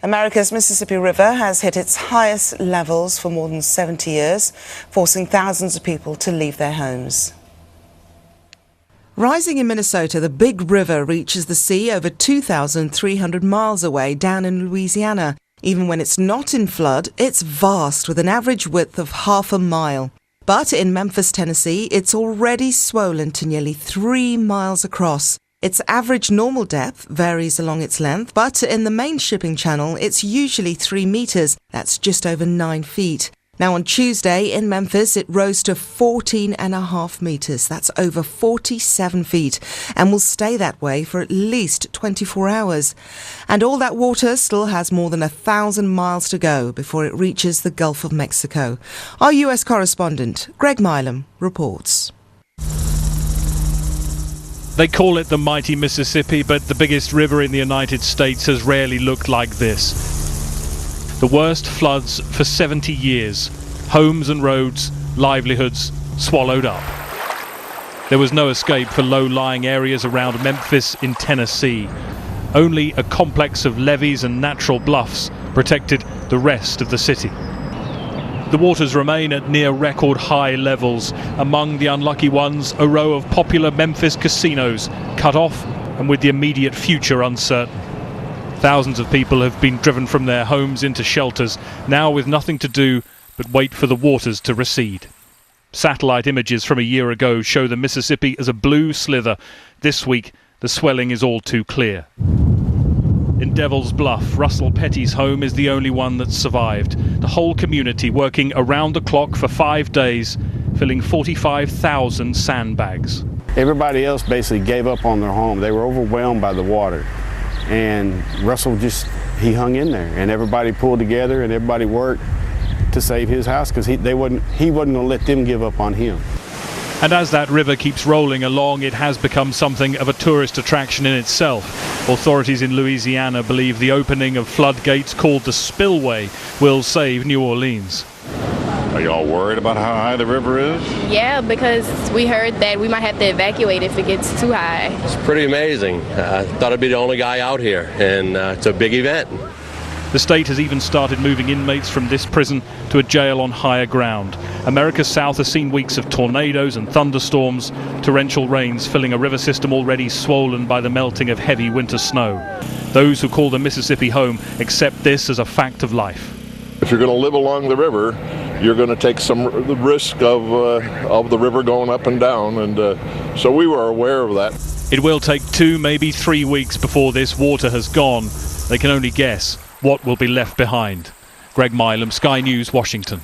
America's Mississippi River has hit its highest levels for more than 70 years, forcing thousands of people to leave their homes. Rising in Minnesota, the Big River reaches the sea over 2,300 miles away down in Louisiana. Even when it's not in flood, it's vast with an average width of half a mile. But in Memphis, Tennessee, it's already swollen to nearly 3 miles across. Its average normal depth varies along its length, but in the main shipping channel, it's usually 3 meters. That's just over 9 feet. Now on Tuesday in Memphis, it rose to 14.5 meters. That's over 47 feet and will stay that way for at least 24 hours. And all that water still has more than 1,000 miles to go before it reaches the Gulf of Mexico. Our US correspondent, Greg Milam, reports. They call it the mighty Mississippi, but the biggest river in the United States has rarely looked like this. The worst floods for 70 years. Homes and roads, livelihoods swallowed up. There was no escape for low-lying areas around Memphis in Tennessee. Only a complex of levees and natural bluffs protected the rest of the city. The waters remain at near record high levels. Among the unlucky ones, a row of popular Memphis casinos cut off and with the immediate future uncertain. Thousands of people have been driven from their homes into shelters, now with nothing to do but wait for the waters to recede. Satellite images from a year ago show the Mississippi as a blue slither. This week, the swelling is all too clear. In Devil's Bluff, Russell Petty's home is the only one that's survived. The whole community working around the clock for 5 days, filling 45,000 sandbags. Everybody else basically gave up on their home. They were overwhelmed by the water. And Russell he hung in there, and everybody pulled together and everybody worked to save his house because he wasn't going to let them give up on him. And as that river keeps rolling along, it has become something of a tourist attraction in itself. Authorities in Louisiana believe the opening of floodgates called the Spillway will save New Orleans. Are y'all worried about how high the river is? Yeah, because we heard that we might have to evacuate if it gets too high. It's pretty amazing. I thought I'd be the only guy out here, and it's a big event. The state has even started moving inmates from this prison to a jail on higher ground. America's South has seen weeks of tornadoes and thunderstorms, torrential rains filling a river system already swollen by the melting of heavy winter snow. Those who call the Mississippi home accept this as a fact of life. If you're going to live along the river, you're going to take the risk of the river going up and down, and so we were aware of that. It will take 2, maybe 3 weeks before this water has gone. They can only guess what will be left behind. Greg Milam, Sky News, Washington.